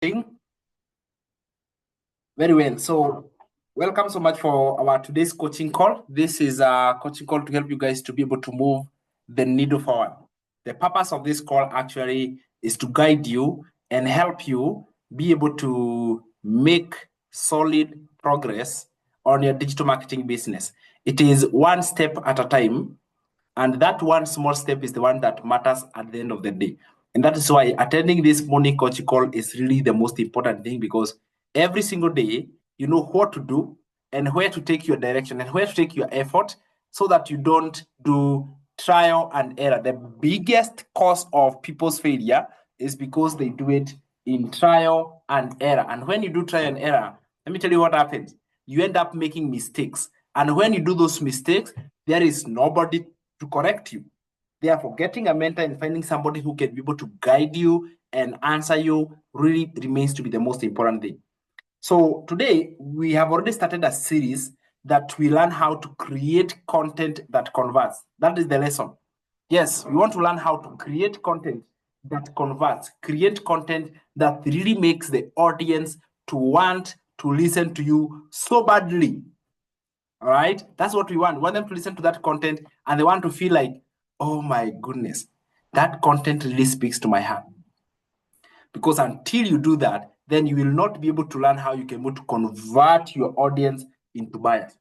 Very well. So welcome so much for our today's coaching call. This is a coaching call to help you guys to be able to move the needle forward. The purpose of this call actually is to guide you and help you be able to make solid progress on your digital marketing business. It is one step at a time, and that one small step is the one that matters at the end of the day. And that is why attending this morning coaching call is really the most important thing, because every single day, you know what to do and where to take your direction and where to take your effort so that you don't do trial and error. The biggest cause of people's failure is because they do it in trial and error. And when you do trial and error, let me tell you what happens. You end up making mistakes. And when you do those mistakes, there is nobody to correct you. Therefore, getting a mentor and finding somebody who can be able to guide you and answer you really remains to be the most important thing. So today, we have already started a series that we learn how to create content that converts. That is the lesson. Yes, we want to learn how to create content that converts, create content that really makes the audience to want to listen to you so badly. All right, that's what we want. We want them to listen to that content and they want to feel like, oh my goodness, that content really speaks to my heart. Because until you do that, then you will not be able to learn how you can be able to convert your audience into buyers.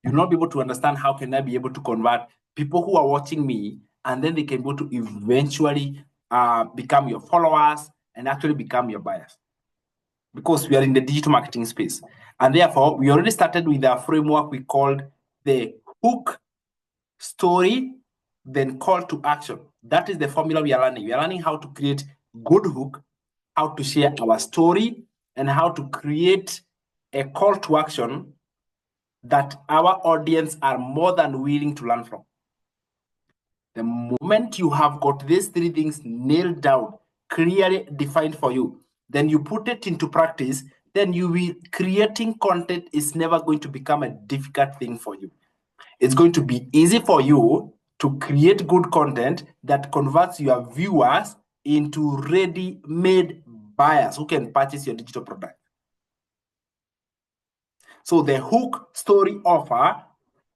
You'll not be able to understand how can I be able to convert people who are watching me, and then they can go to eventually become your followers and actually become your buyers. Because we are in the digital marketing space. And therefore, we already started with a framework we called the hook, story, then call to action. That is the formula we are learning. We are learning how to create good hook, how to share our story, and how to create a call to action that our audience are more than willing to learn from. The moment you have got these three things nailed down, clearly defined for you, then you put it into practice, then you will creating content is never going to become a difficult thing for you. It's going to be easy for you to create good content that converts your viewers into ready-made buyers who can purchase your digital product. So the hook story offer,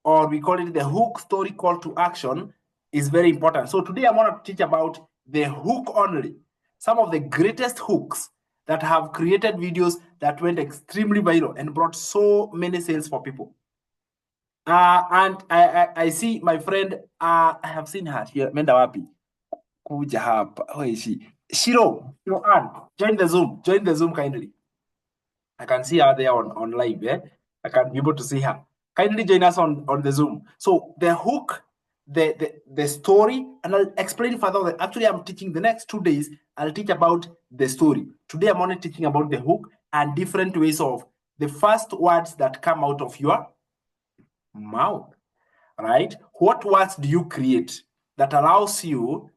or we call it the hook story call to action, is very important. So today I'm going to teach about the hook only. Some of the greatest hooks that have created videos that went extremely viral and brought so many sales for people. And I see my friend, I have seen her here, Menda Wapi. Kuja hapa. Where is she? Shiro Ann, join the Zoom kindly. I can see her there on live, yeah? I can be able to see her. Kindly join us on the Zoom. So the hook, the story, and I'll explain further. Actually, I'm teaching the next 2 days, I'll teach about the story. Today, I'm only teaching about the hook and different ways of the first words that come out of your mouth, right? What words do you create that allows you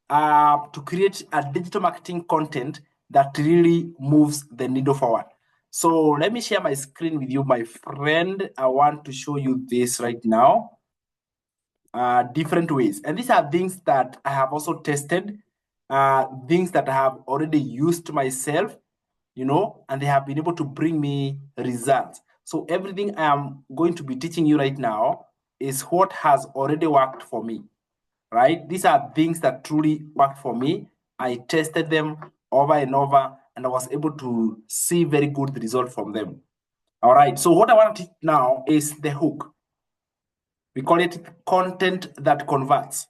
to create a digital marketing content that really moves the needle forward? So let me share my screen with you, my friend. I want to show you this right now. Different ways. And these are things that I have also tested, things that I have already used myself, you know, and they have been able to bring me results. So everything I am going to be teaching you right now is what has already worked for me, right? These are things that truly worked for me. I tested them over and over, and I was able to see very good results from them. All right, so what I want to teach now is the hook. We call it content that converts.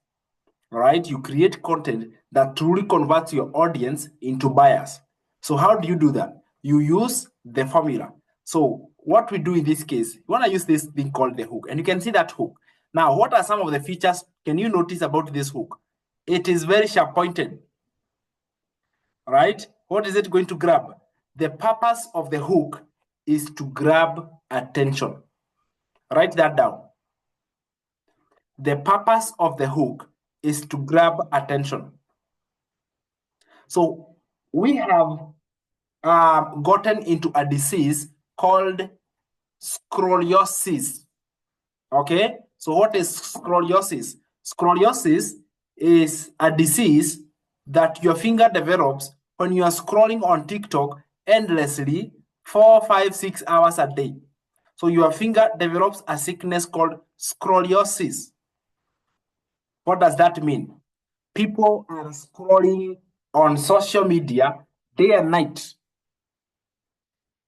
All right, you create content that truly converts your audience into buyers. So how do you do that? You use the formula. So what we do in this case, you want to use this thing called the hook, and you can see that hook. Now, what are some of the features can you notice about this hook? It is very sharp pointed. All right, what is it going to grab? The purpose of the hook is to grab attention. Write that down. The purpose of the hook is to grab attention. So we have gotten into a disease called scoliosis. Okay, so what is scoliosis? Scoliosis is a disease that your finger develops when you are scrolling on TikTok endlessly 4, 5, 6 hours a day. So your finger develops a sickness called scoliosis. What does that mean? People are scrolling on social media day and night.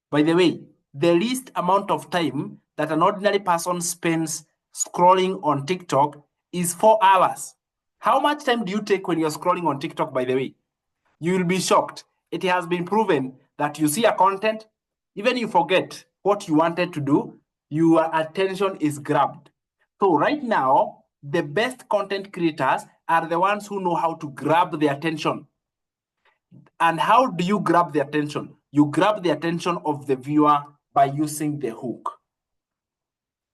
By the way, the least amount of time that an ordinary person spends scrolling on TikTok is 4 hours. How much time do you take when you're scrolling on TikTok, by the way? You will be shocked. It has been proven that you see a content, even you forget what you wanted to do, your attention is grabbed. So right now, the best content creators are the ones who know how to grab the attention. And how do you grab the attention? You grab the attention of the viewer by using the hook.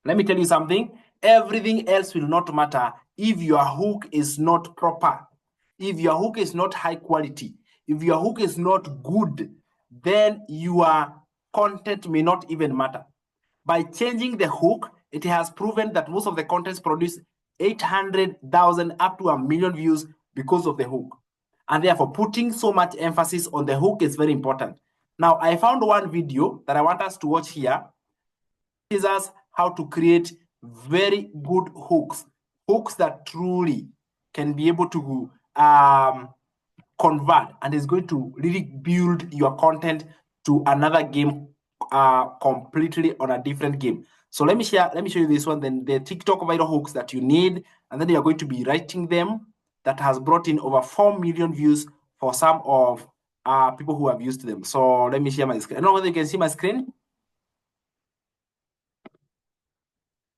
Let me tell you something. Everything else will not matter if your hook is not proper. If your hook is not high quality, if your hook is not good, then your content may not even matter. By changing the hook, it has proven that most of the contents produce 800,000 up to 1 million views because of the hook. And therefore, putting so much emphasis on the hook is very important. Now, I found one video that I want us to watch here. It teaches us how to create very good hooks, hooks that truly can be able to convert, and is going to really build your content to another game completely on a different game. So let me show you this one, then the TikTok viral hooks that you need, and then you're going to be writing them. That has brought in over 4 million views for some of people who have used them. So let me share my screen. I don't know whether you can see my screen.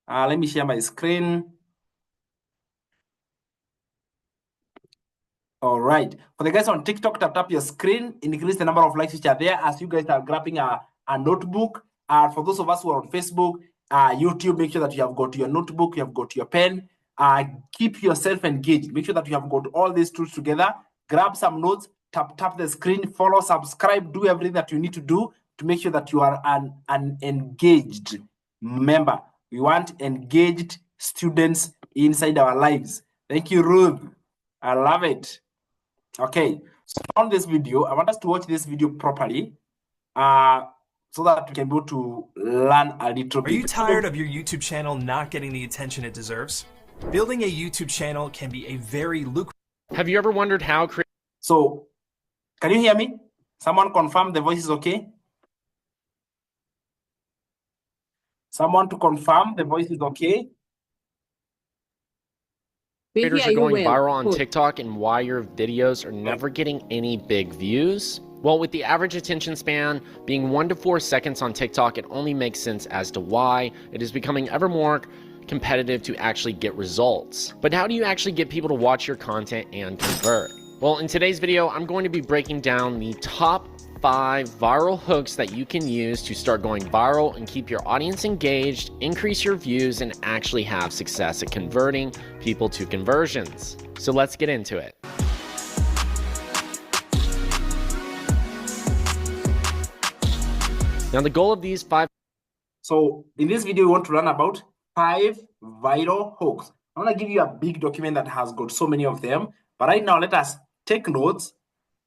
Let me share my screen. All right. For the guys on TikTok, tap your screen, increase the number of likes which are there as you guys are grabbing a notebook. For those of us who are on Facebook, YouTube, make sure that you have got your notebook, you have got your pen. Keep yourself engaged. Make sure that you have got all these tools together. Grab some notes, tap the screen, follow, subscribe, do everything that you need to do to make sure that you are an engaged member. We want engaged students inside our lives. Thank you, Ruth. I love it. Okay, so on this video, I want us to watch this video properly so that we can go to learn a little bit. Are you tired of your YouTube channel not getting the attention it deserves? Building a YouTube channel can be a very lucrative. Have you ever wondered how? So, can you hear me? Someone confirm the voice is okay? Someone to confirm the voice is okay? Creators are going viral on TikTok and why your videos are never getting any big views? Well, with the average attention span being 1 to 4 seconds on TikTok, it only makes sense as to why it is becoming ever more competitive to actually get results. But how do you actually get people to watch your content and convert? Well, in today's video, I'm going to be breaking down the top 5 viral hooks that you can use to start going viral and keep your audience engaged, increase your views, and actually have success at converting people to conversions. So let's get into it. Now, the goal of these 5. So in this video, we want to learn about 5 viral hooks. I want to give you a big document that has got so many of them. But right now, let us take notes,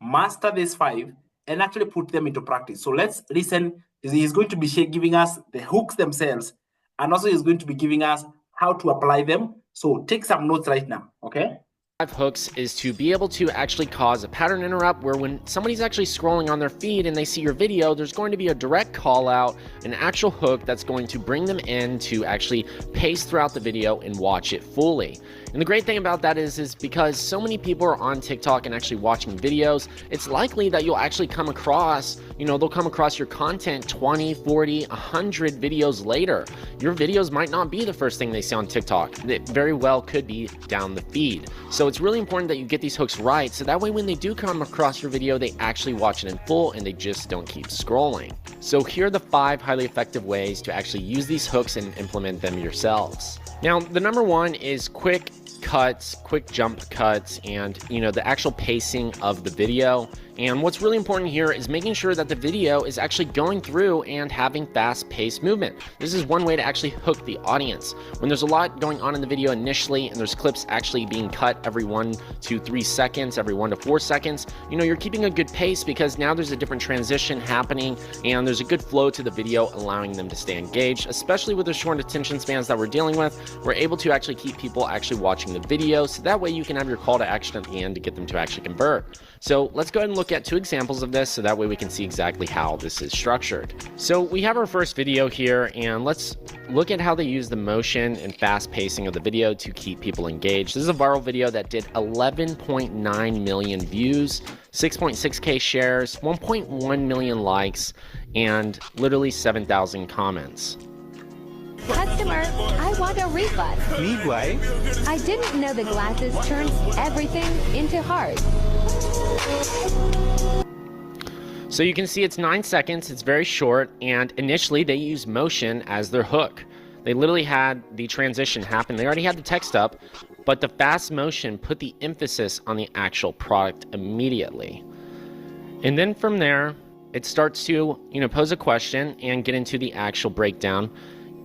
master these 5, and actually put them into practice. So let's listen. He's going to be giving us the hooks themselves, and also he's going to be giving us how to apply them. So take some notes right now, okay? 5 hooks is to be able to actually cause a pattern interrupt where when somebody's actually scrolling on their feed and they see your video, there's going to be a direct call out, an actual hook that's going to bring them in to actually pace throughout the video and watch it fully. And the great thing about that is because so many people are on TikTok and actually watching videos, it's likely that you'll actually come across, they'll come across your content 20, 40, 100 videos later. Your videos might not be the first thing they see on TikTok. It very well could be down the feed. So it's really important that you get these hooks right, so that way when they do come across your video, they actually watch it in full and they just don't keep scrolling. So here are the 5 highly effective ways to actually use these hooks and implement them yourselves. Now, the number 1 is quick cuts, quick jump cuts, and the actual pacing of the video. And what's really important here is making sure that the video is actually going through and having fast-paced movement. This is one way to actually hook the audience. When there's a lot going on in the video initially, and there's clips actually being cut every 1 to 3 seconds, every 1 to 4 seconds, you're keeping a good pace because now there's a different transition happening, and there's a good flow to the video, allowing them to stay engaged. Especially with the short attention spans that we're dealing with, we're able to actually keep people actually watching the video, so that way you can have your call to action at the end to get them to actually convert. So let's go ahead and look at 2 examples of this, so that way we can see exactly how this is structured. So we have our first video here, and let's look at how they use the motion and fast pacing of the video to keep people engaged. This is a viral video that did 11.9 million views, 6.6K shares, 1.1 million likes, and literally 7,000 comments. Customer, I want a refund. Me, why? I didn't know the glasses turns everything into heart. So you can see it's 9 seconds, it's very short, and initially they use motion as their hook. They literally had the transition happen. They already had the text up, but the fast motion put the emphasis on the actual product immediately. And then from there, it starts to, pose a question and get into the actual breakdown.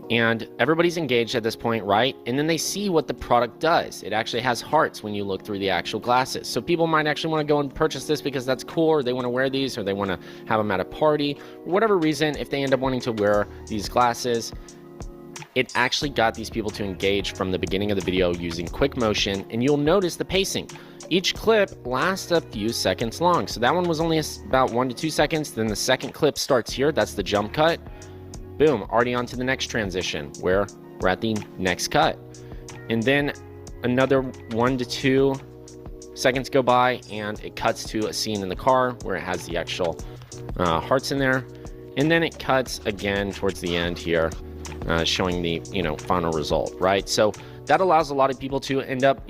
And everybody's engaged at this point, right? And then they see what the product does. It actually has hearts when you look through the actual glasses. So people might actually want to go and purchase this because that's cool, or they want to wear these, or they want to have them at a party. For whatever reason, if they end up wanting to wear these glasses, it actually got these people to engage from the beginning of the video using quick motion. And you'll notice the pacing. Each clip lasts a few seconds long. So that one was only about 1 to 2 seconds. Then the second clip starts here. That's the jump cut. Boom, already on to the next transition where we're at the next cut. And then another 1 to 2 seconds go by and it cuts to a scene in the car where it has the actual hearts in there. And then it cuts again towards the end here, showing the, final result, right? So that allows a lot of people to end up,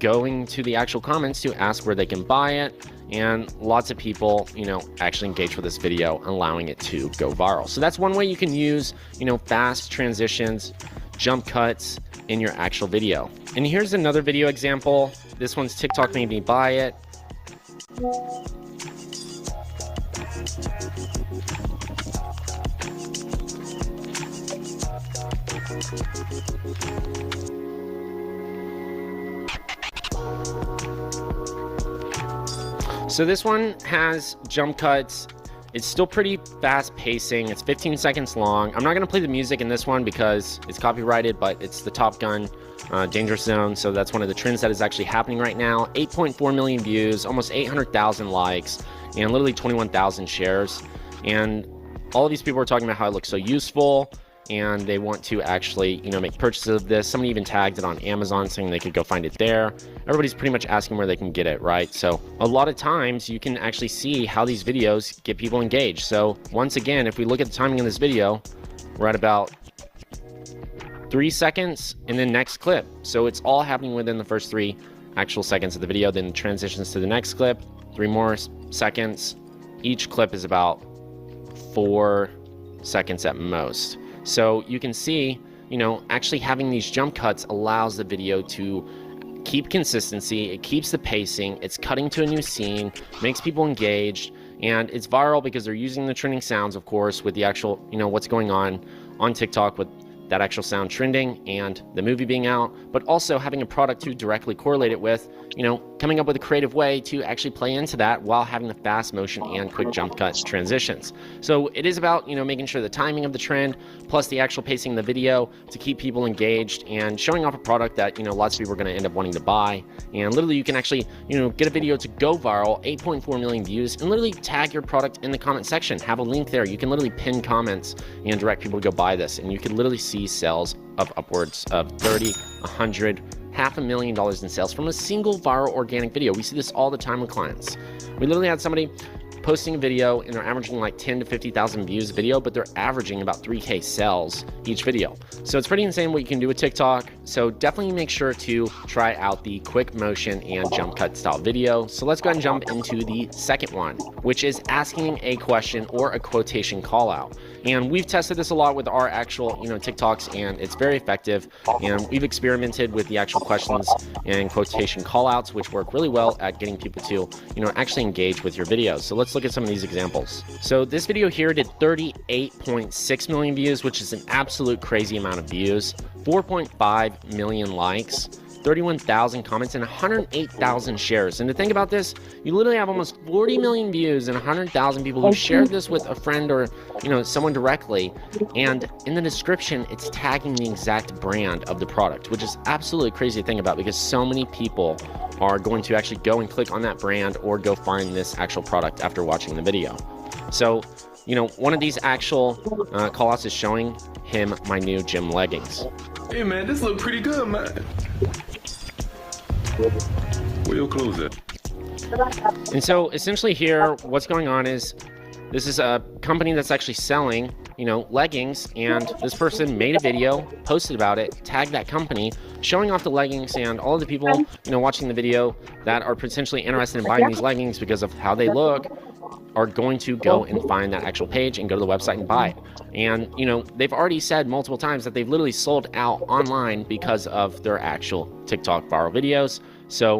going to the actual comments to ask where they can buy it. And lots of people, actually engage with this video, allowing it to go viral. So that's one way you can use, fast transitions, jump cuts in your actual video. And here's another video example. This one's TikTok made me buy it. So this one has jump cuts. It's still pretty fast pacing. It's 15 seconds long. I'm not going to play the music in this one because it's copyrighted, but it's the Top Gun Dangerous Zone. So that's one of the trends that is actually happening right now. 8.4 million views, almost 800,000 likes, and literally 21,000 shares. And all of these people are talking about how it looks so useful, and they want to actually, make purchases of this. Somebody even tagged it on Amazon saying they could go find it there. Everybody's pretty much asking where they can get it, right? So a lot of times you can actually see how these videos get people engaged. So once again, if we look at the timing of this video, we're at about 3 seconds and then next clip. So it's all happening within the first 3 actual seconds of the video, then transitions to the next clip, 3 more seconds. Each clip is about 4 seconds at most. So you can see, actually having these jump cuts allows the video to keep consistency. It keeps the pacing. It's cutting to a new scene, makes people engaged, and it's viral because they're using the trending sounds, of course, with the actual, what's going on TikTok with that actual sound trending and the movie being out, but also having a product to directly correlate it with, coming up with a creative way to actually play into that while having the fast motion and quick jump cuts transitions. So it is about, making sure the timing of the trend plus the actual pacing of the video to keep people engaged and showing off a product that, lots of people are going to end up wanting to buy. And literally you can actually, get a video to go viral, 8.4 million views, and literally tag your product in the comment section. Have a link there. You can literally pin comments and direct people to go buy this. And you can literally see sales of upwards of 30, 100, $500,000 in sales from a single viral organic video. We see this all the time with clients. We literally had somebody posting a video and they're averaging like 10 to 50,000 views a video, but they're averaging about 3K sales each video. So it's pretty insane what you can do with TikTok. So definitely make sure to try out the quick motion and jump cut style video. So let's go ahead and jump into the second one, which is asking a question or a quotation call out. And we've tested this a lot with our actual, TikToks, and it's very effective. And we've experimented with the actual questions and quotation call outs, which work really well at getting people to, actually engage with your videos. So let's look at some of these examples. So this video here did 38.6 million views, which is an absolute crazy amount of views, 4.5 million likes, 31,000 comments, and 108,000 shares. And to think about this, you literally have almost 40 million views and 100,000 people who shared this with a friend or, someone directly. And in the description, it's tagging the exact brand of the product, which is absolutely crazy to think about because so many people are going to actually go and click on that brand or go find this actual product after watching the video. So, one of these actual call outs is showing him my new gym leggings. Hey man, this look pretty good, man. Where your clothes at? And so essentially here, what's going on is this is a company that's actually selling, leggings, and this person made a video, posted about it, tagged that company, showing off the leggings, and all of the people, watching the video that are potentially interested in buying these leggings because of how they look are going to go and find that actual page and go to the website and buy it. And, they've already said multiple times that they've literally sold out online because of their actual TikTok viral videos. So,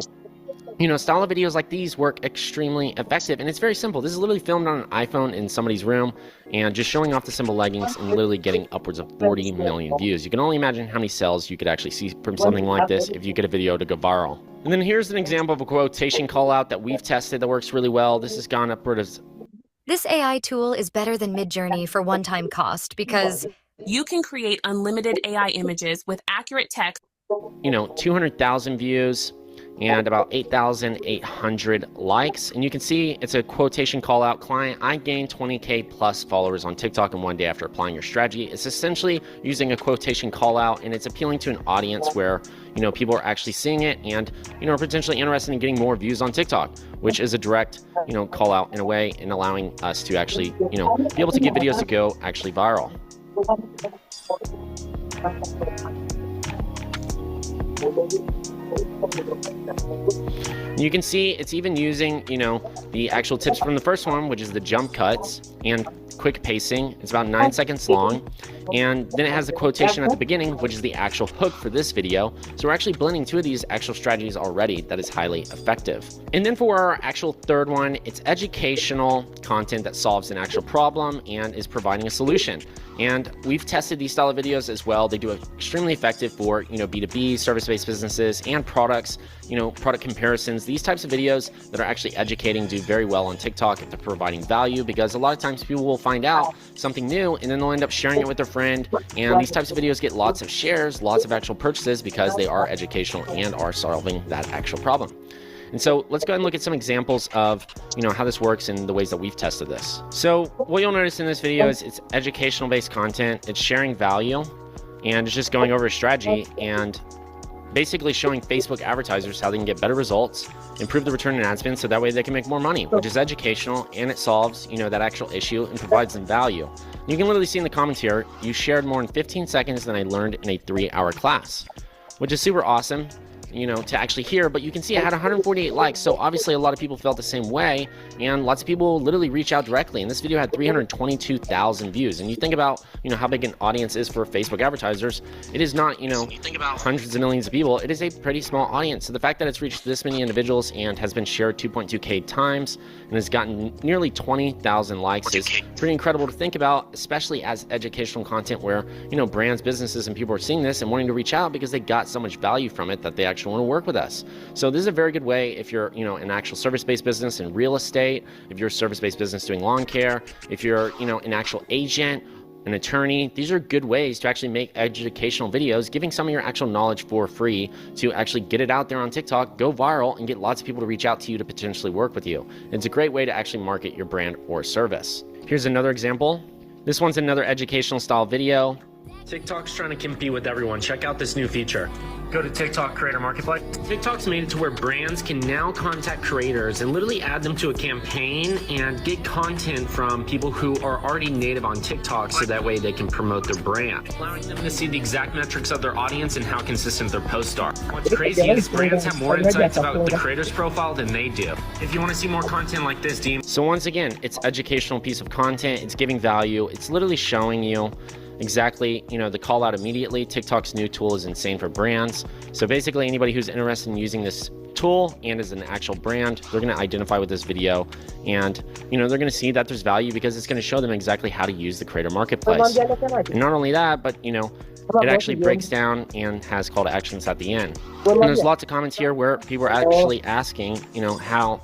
style of videos like these work extremely effective, and it's very simple. This is literally filmed on an iPhone in somebody's room and just showing off the simple leggings and literally getting upwards of 40 million views. You can only imagine how many sales you could actually see from something like this if you get a video to go viral. And then here's an example of a quotation call out that we've tested that works really well. This has gone upwards of... This AI tool is better than Midjourney for one-time cost because you can create unlimited AI images with accurate text. 200,000 views and about 8,800 likes. And you can see it's a quotation call out. Client, I gained 20K plus followers on TikTok in one day after applying your strategy. It's essentially using a quotation call out, and it's appealing to an audience where, people are actually seeing it and, are potentially interested in getting more views on TikTok, which is a direct, call out in a way and allowing us to actually, be able to get videos to go actually viral. You can see it's even using, the actual tips from the first one, which is the jump cuts and quick pacing. It's about 9 seconds long. And then it has the quotation at the beginning, which is the actual hook for this video. So we're actually blending two of these actual strategies already that is highly effective. And then for our actual third one, it's educational content that solves an actual problem and is providing a solution. And we've tested these style of videos as well. They do extremely effective for, B2B, service-based businesses and products, product comparisons. These types of videos that are actually educating do very well on TikTok if they're providing value, because a lot of times people will find out something new and then they'll end up sharing it with their friend. And these types of videos get lots of shares, lots of actual purchases because they are educational and are solving that actual problem. And so let's go ahead and look at some examples of, how this works and the ways that we've tested this. So what you'll notice in this video is it's educational based content, it's sharing value, and it's just going over a strategy and basically showing Facebook advertisers how they can get better results, improve the return on ad spend so that way they can make more money, which is educational and it solves, that actual issue and provides them value. You can literally see in the comments here, you shared more in 15 seconds than I learned in a 3-hour class, which is super awesome. To actually hear, but you can see it had 148 likes. So obviously a lot of people felt the same way and lots of people literally reach out directly. And this video had 322,000 views. And you think about, how big an audience is for Facebook advertisers. It is not, hundreds of millions of people. It is a pretty small audience. So the fact that it's reached this many individuals and has been shared 2.2K times and has gotten nearly 20,000 likes is pretty incredible to think about, especially as educational content where, brands, businesses, and people are seeing this and wanting to reach out because they got so much value from it that they actually want to work with us. So this is a very good way if you're, an actual service-based business in real estate, if you're a service-based business doing lawn care, if you're, an actual agent, an attorney. These are good ways to actually make educational videos, giving some of your actual knowledge for free to actually get it out there on TikTok, go viral, and get lots of people to reach out to you to potentially work with you. It's a great way to actually market your brand or service. Here's another example. This one's another educational style video. TikTok's trying to compete with everyone. Check out this new feature. Go to TikTok Creator Marketplace. TikTok's made it to where brands can now contact creators and literally add them to a campaign and get content from people who are already native on TikTok so that way they can promote their brand, allowing them to see the exact metrics of their audience and how consistent their posts are. What's crazy is brands have more insights about the creator's profile than they do. If you want to see more content like this, DM. So once again, it's educational piece of content. It's giving value. It's literally showing you exactly, the call out immediately. TikTok's new tool is insane for brands. So basically anybody who's interested in using this tool and as an actual brand, they're going to identify with this video and, they're going to see that there's value because it's going to show them exactly how to use the creator marketplace. And not only that, but, it actually breaks down and has call to actions at the end. And there's lots of comments here where people are actually asking, how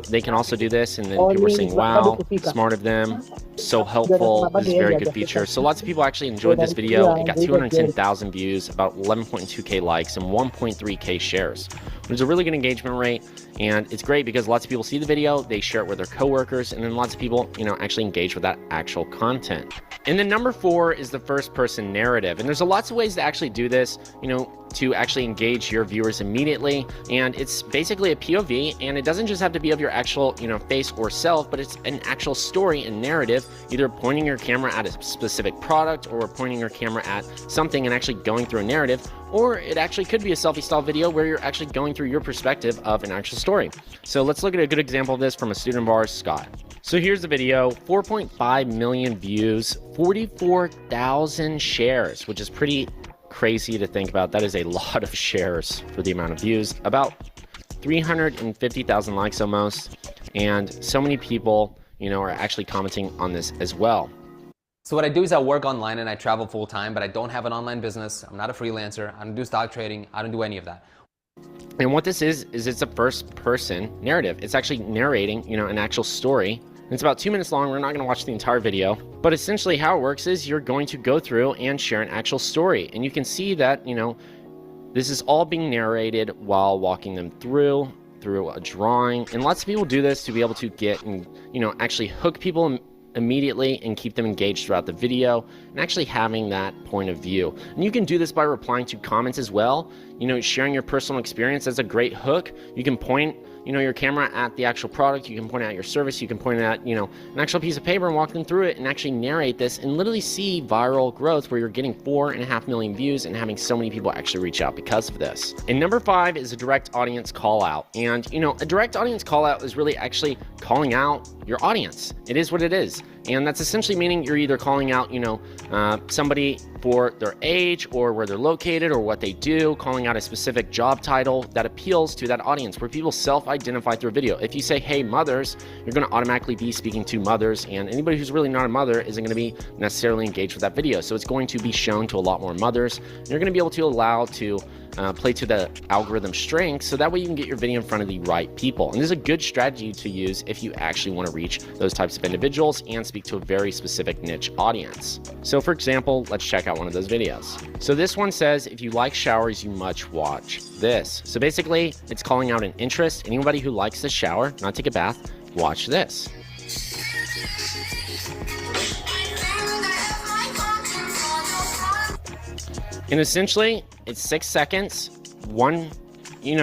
they can also do this, and then people are saying, wow, smart of them, so helpful, this is a very good feature. So lots of people actually enjoyed this video. It got 210,000 views, about 11.2k likes, and 1.3k shares, which is a really good engagement rate. And it's great because lots of people see the video, they share it with their coworkers, and then lots of people, actually engage with that actual content. And then number 4 is the first person narrative. And there's lots of ways to actually do this, to actually engage your viewers immediately. And it's basically a POV, and it doesn't just have to be of your actual, face or self, but it's an actual story and narrative, either pointing your camera at a specific product or pointing your camera at something and actually going through a narrative. Or it actually could be a selfie style video where you're actually going through your perspective of an actual story. So let's look at a good example of this from a student of ours, Scott. So here's the video, 4.5 million views, 44,000 shares, which is pretty crazy to think about. That is a lot of shares for the amount of views, about 350,000 likes almost. And so many people, are actually commenting on this as well. So what I do is I work online and I travel full time, but I don't have an online business. I'm not a freelancer. I don't do stock trading. I don't do any of that. And what this is it's a first person narrative. It's actually narrating, an actual story. It's about 2 minutes long. We're not going to watch the entire video, but essentially how it works is you're going to go through and share an actual story. And you can see that, this is all being narrated while walking them through a drawing. And lots of people do this to be able to get and, actually hook people immediately and keep them engaged throughout the video and actually having that point of view. And you can do this by replying to comments as well. Sharing your personal experience. That's a great hook. You can point your camera at the actual product, you can point out your service, you can point at, an actual piece of paper and walk them through it and actually narrate this and literally see viral growth where you're getting 4.5 million views and having so many people actually reach out because of this. And number 5 is a direct audience call out. And, a direct audience call out is really actually calling out your audience. It is what it is. And that's essentially meaning you're either calling out, somebody for their age or where they're located or what they do, calling out a specific job title that appeals to that audience where people self-identify through a video. If you say, hey, mothers, you're going to automatically be speaking to mothers, and anybody who's really not a mother isn't going to be necessarily engaged with that video. So it's going to be shown to a lot more mothers. You're going to be able to allow to play to the algorithm strength, so that way you can get your video in front of the right people. And this is a good strategy to use if you actually want to reach those types of individuals and speak to a very specific niche audience. So for example, let's check out one of those videos. So this one says, if you like showers, you must watch this. So basically, it's calling out an interest. Anybody who likes to shower, not take a bath, watch this. And essentially, it's 6 seconds, one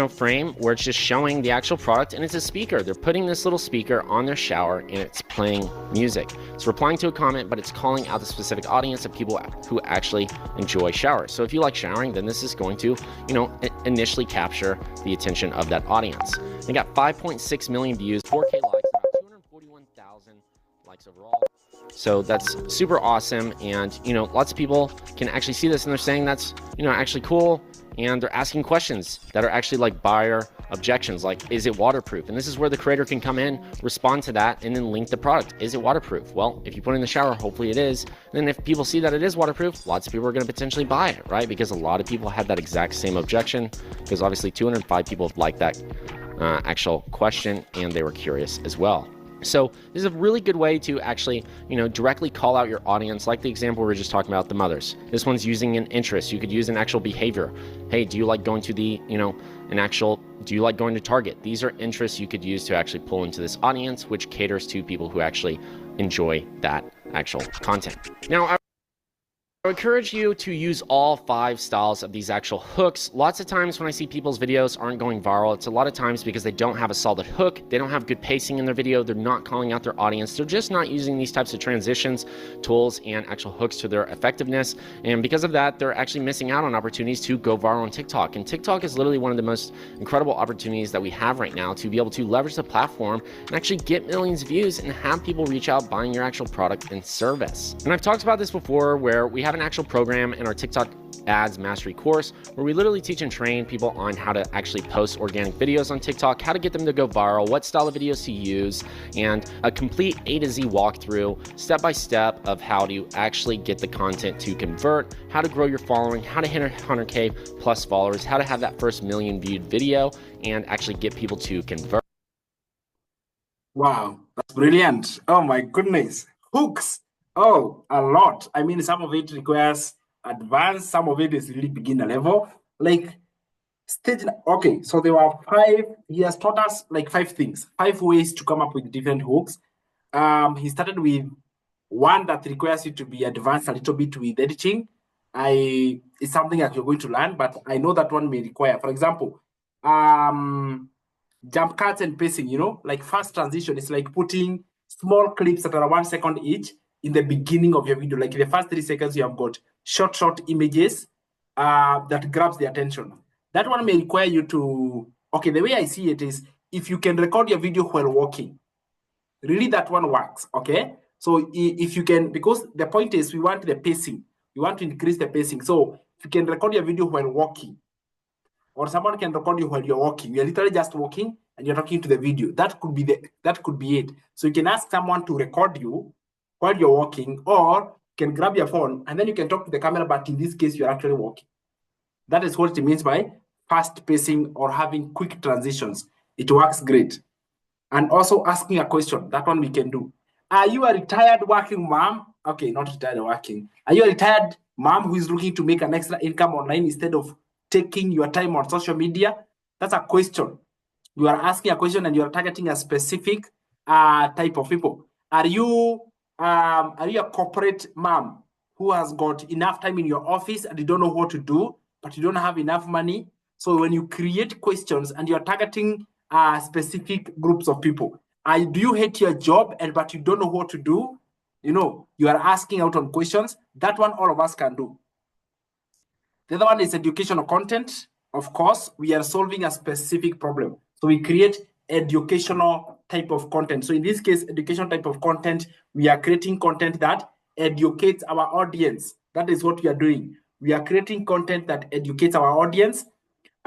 frame where it's just showing the actual product, and it's a speaker. They're putting this little speaker on their shower and it's playing music. It's replying to a comment, but it's calling out the specific audience of people who actually enjoy showers. So if you like showering, then this is going to, initially capture the attention of that audience. They got 5.6 million views, 4K likes, about 241,000 likes overall. So that's super awesome. And, lots of people can actually see this and they're saying that's, actually cool. And they're asking questions that are actually like buyer objections, like, is it waterproof? And this is where the creator can come in, respond to that, and then link the product. Is it waterproof? Well, if you put it in the shower, hopefully it is. And then if people see that it is waterproof, lots of people are going to potentially buy it, right? Because a lot of people had that exact same objection, because obviously 205 people liked that actual question, and they were curious as well. So this is a really good way to actually, directly call out your audience, like the example we were just talking about, the mothers. This one's using an interest. You could use an actual behavior. Hey, do you like going to the, do you like going to Target? These are interests you could use to actually pull into this audience, which caters to people who actually enjoy that actual content. Now, I I encourage you to use all 5 styles of these actual hooks. Lots of times when I see people's videos aren't going viral, it's a lot of times because they don't have a solid hook, they don't have good pacing in their video, they're not calling out their audience, they're just not using these types of transitions, tools, and actual hooks to their effectiveness. And because of that, they're actually missing out on opportunities to go viral on TikTok. And TikTok is literally one of the most incredible opportunities that we have right now to be able to leverage the platform and actually get millions of views and have people reach out buying your actual product and service. And I've talked about this before, where we have an actual program in our TikTok ads mastery course where we literally teach and train people on how to actually post organic videos on TikTok, how to get them to go viral, what style of videos to use, and a complete A to Z walkthrough, step by step of how to actually get the content to convert, how to grow your following, how to hit 100K plus followers, how to have that first million viewed video, and actually get people to convert. Wow, that's brilliant. Oh my goodness. Hooks. Oh, a lot. I mean, some of it requires advanced, some of it is really beginner level. Like stage, okay, so there were 5, he has taught us like 5 things, 5 ways to come up with different hooks. He started with one that requires you to be advanced a little bit with editing. It's something that you're going to learn, but I know that one may require, for example, jump cuts and pacing, you know, like fast transition. It's like putting small clips that are 1 second each in the beginning of your video. Like in the first 3 seconds, you have got short images that grabs the attention. That one may require you to, okay, the way I see it is if you can record your video while walking, really that one works, okay? So if you can, because the point is we want the pacing. We want to increase the pacing. So if you can record your video while walking, or someone can record you while you're walking, you're literally just walking and you're talking to the video. That could be it. So you can ask someone to record you while you're walking, or you can grab your phone and then you can talk to the camera, but in this case, you're actually walking. That is what it means by fast pacing or having quick transitions. It works great. And also asking a question, that one we can do. Are you a retired working mom? Okay, not retired working. Are you a retired mom who is looking to make an extra income online instead of taking your time on social media? That's a question. You are asking a question and you are targeting a specific type of people. Are you a corporate mom who has got enough time in your office and you don't know what to do, but you don't have enough money? So when you create questions and you're targeting specific groups of people, do you hate your job but you don't know what to do? You know, you are asking out on questions. That one all of us can do. The other one is educational content. Of course, we are solving a specific problem. So we create educational type of content. So in this case, educational type of content, we are creating content that educates our audience. That is what we are doing. We are creating content that educates our audience.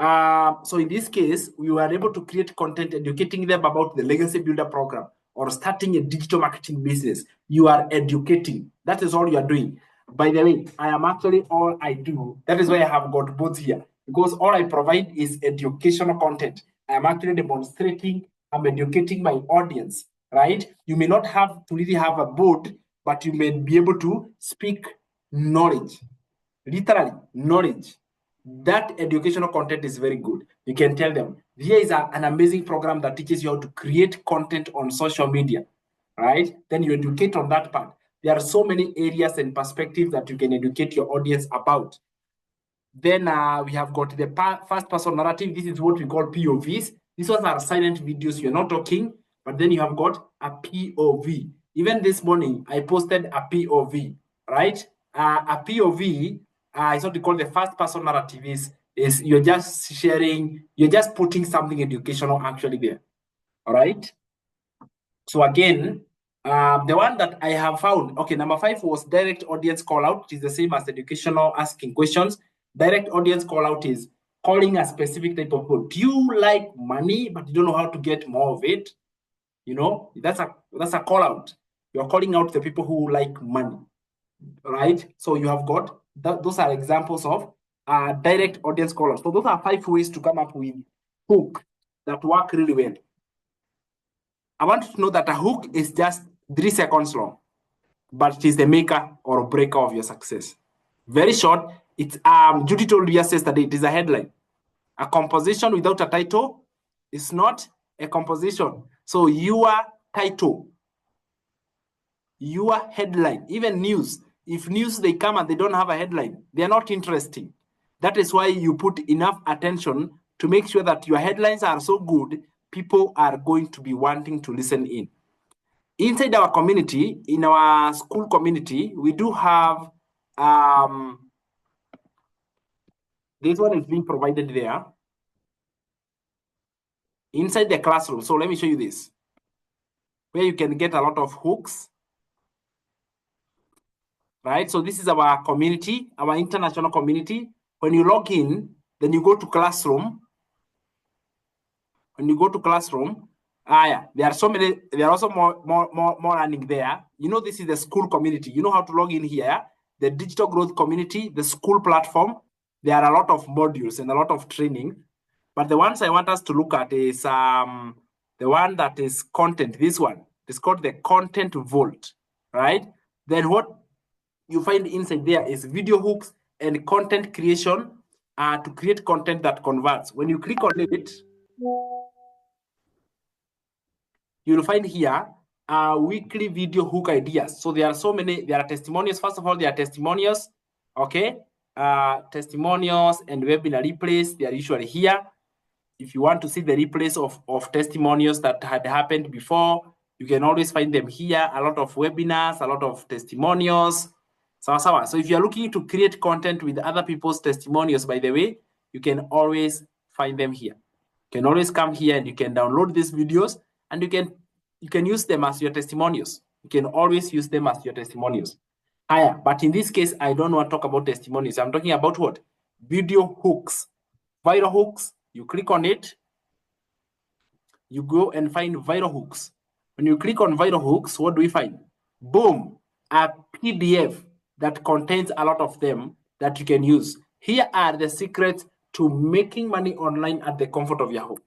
So in this case, we were able to create content educating them about the Legacy Builder program or starting a digital marketing business. You are educating. That is all you are doing. By the way, I am actually all I do. That is why I have got both here, because all I provide is educational content. I am actually demonstrating, I'm educating my audience, right? You may not have to really have a board, but you may be able to speak knowledge, literally knowledge. That educational content is very good. You can tell them, here is an amazing program that teaches you how to create content on social media, right? Then you educate on that part. There are so many areas and perspectives that you can educate your audience about. Then we have got the first person narrative. This is what we call POVs. These ones are silent videos. You're not talking, but then you have got a POV. Even this morning, I posted a POV, right? A POV is what we call the first person narrative. Is you're just sharing, you're just putting something educational actually there, all right? So again, the one that I have found, okay, number 5 was direct audience call out, which is the same as educational asking questions. Direct audience call out is calling a specific type of people. Do you like money, but you don't know how to get more of it? You know, that's a call out. You're calling out the people who like money, right? So you have got those are examples of direct audience call out. So those are 5 ways to come up with hook that work really well. I want you to know that a hook is just 3 seconds long, but it is the maker or breaker of your success. Very short. It's Judy told you yesterday, it is a headline. A composition without a title is not a composition. So your title, your headline, even news, if news they come and they don't have a headline, they are not interesting. That is why you put enough attention to make sure that your headlines are so good, people are going to be wanting to listen in. Inside our community, in our school community, we do have this one is being provided there inside the classroom. So let me show you this, where you can get a lot of hooks, right? So this is our community, our international community. When you log in, then you go to classroom. When you go to classroom, yeah, there are so many, there are also more learning there. You know, this is the school community. You know how to log in here, the digital growth community, the school platform. There are a lot of modules and a lot of training. But the ones I want us to look at is the one that is content, this one. It's called the content vault, right? Then what you find inside there is video hooks and content creation to create content that converts. When you click on it, you'll find here weekly video hook ideas. So there are so many, there are testimonials. First of all, there are testimonials, okay? Testimonials and webinar replays, they are usually here. If you want to see the replays of testimonials that had happened before, you can always find them here. A lot of webinars, a lot of testimonials. So if you're looking to create content with other people's testimonials, by the way, you can always find them here. You can always come here and you can download these videos and you can use them as your testimonials. You can always use them as your testimonials. Higher, but in this case, I don't want to talk about testimonials. I'm talking about what? Video hooks, viral hooks. You click on it, you go and find viral hooks. When you click on viral hooks, what do we find? Boom, a PDF that contains a lot of them that you can use. Here are the secrets to making money online at the comfort of your home.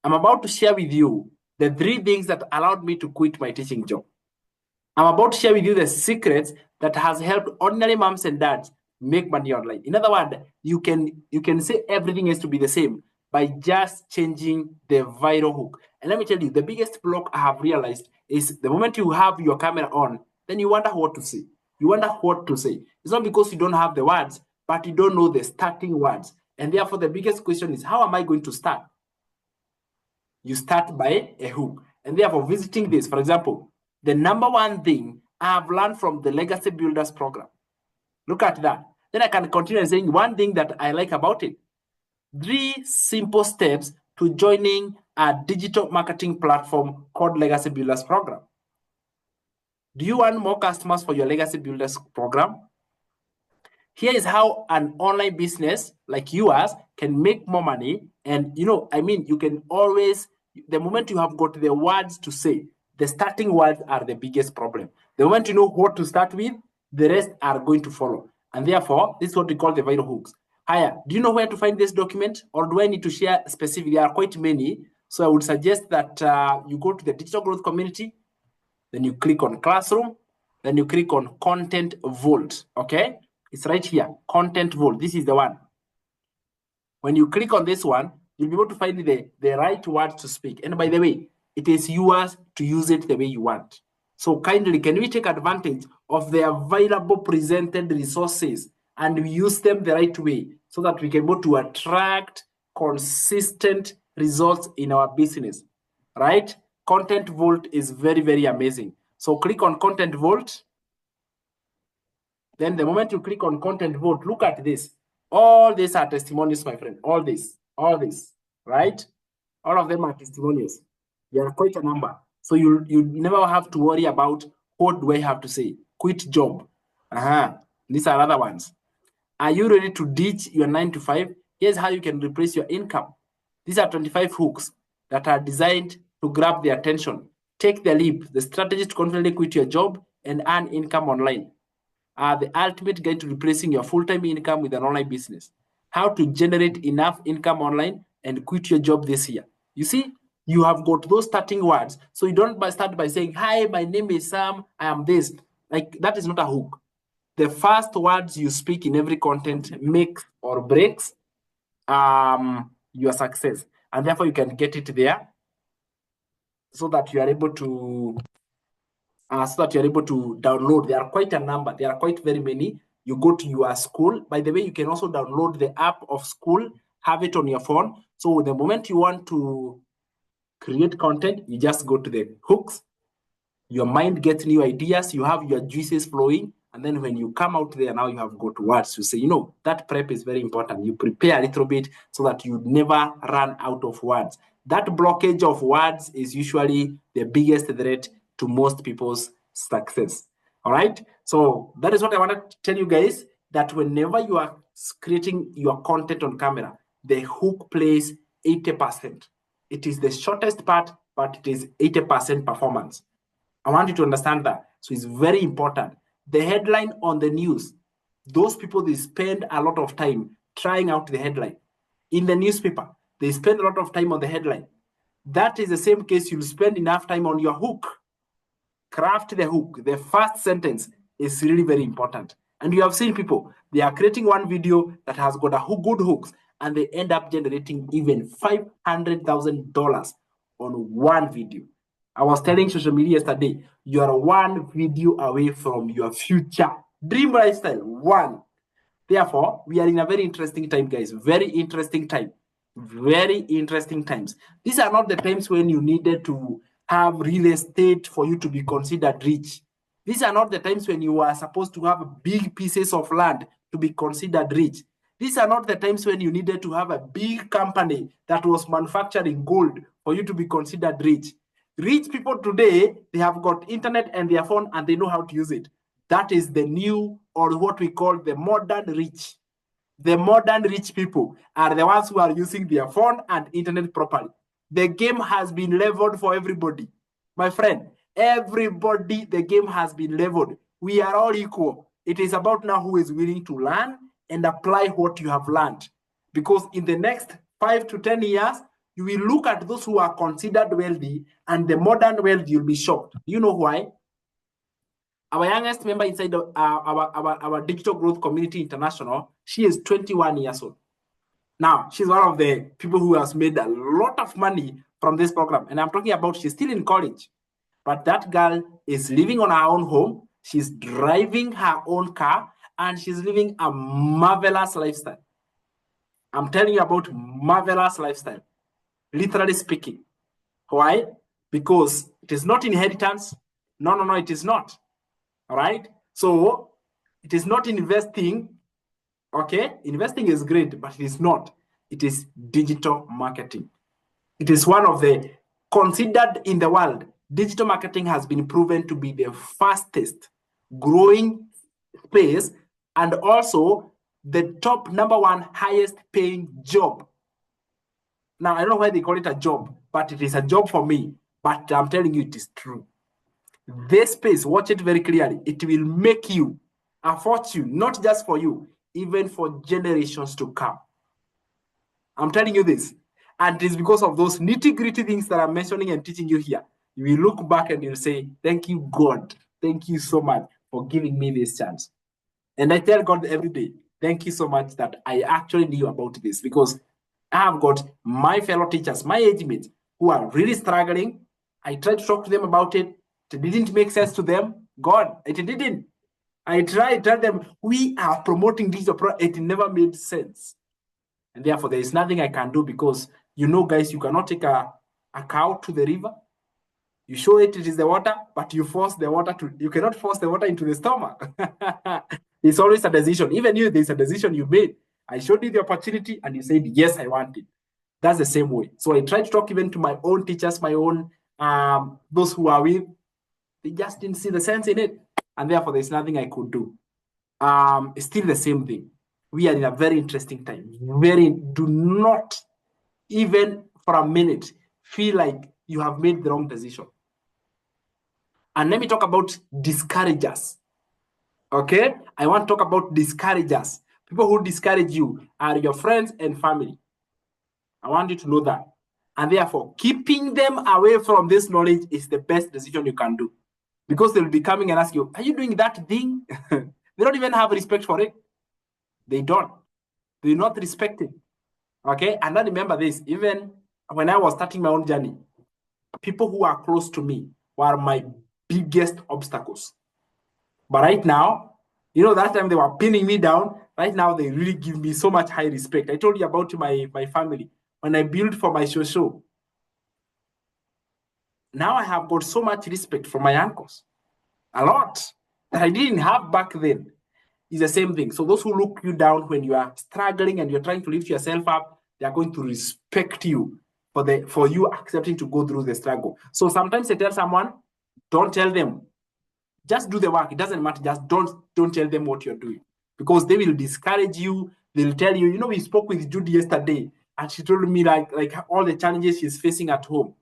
I'm about to share with you the 3 things that allowed me to quit my teaching job. I'm about to share with you the secrets that has helped ordinary moms and dads make money online. In other words, you can say everything has to be the same by just changing the viral hook. And let me tell you, the biggest block I have realized is the moment you have your camera on, then you wonder what to say. You wonder what to say. It's not because you don't have the words, but you don't know the starting words. And therefore, the biggest question is, how am I going to start? You start by a hook. And therefore, visiting this, for example, the number 1 thing I have learned from the Legacy Builders program. Look at that. Then I can continue saying 1 thing that I like about it. 3 simple steps to joining a digital marketing platform called Legacy Builders program. Do you want more customers for your Legacy Builders program? Here is how an online business like yours can make more money. And you can always, the moment you have got the words to say, the starting words are the biggest problem. The moment you know what to start with, the rest are going to follow. And therefore, this is what we call the viral hooks. Higher, do you know where to find this document, or do I need to share specifically? There are quite many. So I would suggest that you go to the digital growth community, then you click on classroom, then you click on content vault, okay? It's right here, content vault. This is the one. When you click on this one, you'll be able to find the right words to speak. And by the way, it is yours to use it the way you want. So kindly, can we take advantage of the available presented resources and we use them the right way so that we can be able to attract consistent results in our business, right? Content Vault is very, very amazing. So click on Content Vault. Then the moment you click on Content Vault, look at this. All these are testimonials, my friend. All this, right? All of them are testimonials. There are quite a number. So you never have to worry about what do I have to say. Quit job. These are other ones. Are you ready to ditch your 9 to 5? Here's how you can replace your income. These are 25 hooks that are designed to grab their attention. Take the leap, the strategy to confidently quit your job and earn income online. The ultimate guide to replacing your full-time income with an online business. How to generate enough income online and quit your job this year. You see, you have got those starting words. So you don't start by saying, hi, my name is Sam, I am this. Like, that is not a hook. The first words you speak in every content makes or breaks your success. And therefore, you can get it there so that you are able to so that you're able to download. There are quite a number. There are quite very many. You go to your school. By the way, you can also download the app of school, have it on your phone. So the moment you want to create content, you just go to the hooks. Your mind gets new ideas. You have your juices flowing. And then when you come out there, now you have got words. You say, you know, that prep is very important. You prepare a little bit so that you never run out of words. That blockage of words is usually the biggest threat to most people's success. All right. So that is what I want to tell you guys, that whenever you are creating your content on camera, the hook plays 80%. It is the shortest part, but it is 80% performance. I want you to understand that. So it's very important. The headline on the news, those people, they spend a lot of time trying out the headline. In the newspaper, they spend a lot of time on the headline. That is the same case. You'll spend enough time on your hook. Craft the hook. The first sentence is really very important. And you have seen people, they are creating one video that has got a good hooks, and they end up generating even $500,000 on one video. I was telling social media yesterday, you are one video away from your future dream lifestyle. One. Therefore, we are in a very interesting time, guys. Very interesting time. Very interesting times. These are not the times when you needed to have real estate for you to be considered rich. These are not the times when you are supposed to have big pieces of land to be considered rich. These are not the times when you needed to have a big company that was manufacturing gold for you to be considered rich. Rich people today, they have got internet and their phone, and they know how to use it. That is the new, or what we call the modern rich. The modern rich people are the ones who are using their phone and internet properly. The game has been leveled for everybody. My friend, everybody, the game has been leveled. We are all equal. It is about now who is willing to learn and apply what you have learned. Because in the next 5 to 10 years, you will look at those who are considered wealthy, and the modern wealthy, you'll be shocked. You know why? Our youngest member inside our Digital Growth Community International, she is 21 years old. Now, she's one of the people who has made a lot of money from this program. And I'm talking about, she's still in college. But that girl is living on her own home. She's driving her own car, and she's living a marvelous lifestyle. I'm telling you about marvelous lifestyle. Literally speaking. Why? Because it is not inheritance. No, it is not. All right? So it is not investing. Okay? Investing is great, but it is not. It is digital marketing. It is one of the considered in the world. Digital marketing has been proven to be the fastest growing space, and also the top #1 highest paying job. Now, I don't know why they call it a job, but it is a job for me. But I'm telling you, it is true. This space, watch it very clearly. It will make you a fortune, not just for you, even for generations to come. I'm telling you this. And it is because of those nitty-gritty things that I'm mentioning and teaching you here. You will look back and you'll say, thank you, God. Thank you so much for giving me this chance. And I tell God every day, thank you so much that I actually knew about this, because I have got my fellow teachers, my age mates, who are really struggling. I tried to talk to them about it. It didn't make sense to them. God, it didn't. I tried to tell them, we are promoting digital product. It never made sense. And therefore, there is nothing I can do, because, you know, guys, you cannot take a cow to the river. You show it is the water, but you cannot force the water into the stomach. It's always a decision. Even if there's a decision you made, I showed you the opportunity and you said, yes, I want it. That's the same way. So I tried to talk even to my own teachers, my own, those who are with, they just didn't see the sense in it. And therefore, there's nothing I could do. It's still the same thing. We are in a very interesting time. Do not even for a minute feel like you have made the wrong decision. And let me talk about discouragers. Okay? I want to talk about discouragers. People who discourage you are your friends and family. I want you to know that. And therefore, keeping them away from this knowledge is the best decision you can do. Because they'll be coming and ask you, are you doing that thing? They don't even have respect for it. They don't. They're not respected. Okay? And then remember this, even when I was starting my own journey, people who are close to me were my biggest obstacles. But right now, you know, that time they were pinning me down. Right now, they really give me so much high respect. I told you about my family. When I built for my show, now I have got so much respect for my uncles. A lot that I didn't have back then. Is the same thing. So those who look you down when you are struggling and you're trying to lift yourself up, they are going to respect you for you accepting to go through the struggle. So sometimes I tell someone, don't tell them, just do the work. It doesn't matter. Just don't tell them what you're doing, because they will discourage you. They'll tell you. You know, we spoke with Judy yesterday, and she told me like all the challenges she's facing at home.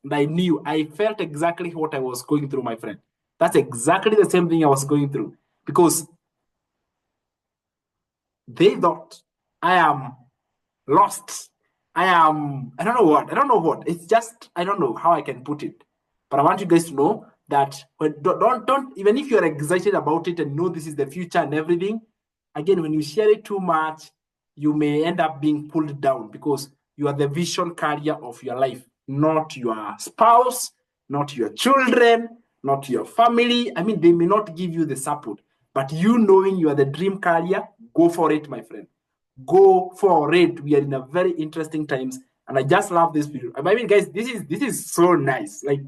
And I felt exactly what I was going through, my friend. That's exactly the same thing I was going through, because they thought I am lost. I don't know what. It's just, I don't know how I can put it. But I want you guys to know that don't even if you're excited about it and know this is the future and everything, again, when you share it too much, you may end up being pulled down, because you are the vision carrier of your life, not your spouse, not your children, not your family. I mean, they may not give you the support, but you knowing you are the dream carrier, go for it, my friend. Go for it. We are in a very interesting times, and I just love this video. I mean, guys, this is so nice. Like,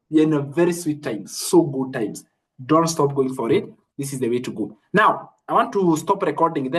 we are in a very sweet time, so good times. Don't stop going for it. This is the way to go. Now, I want to stop recording. Then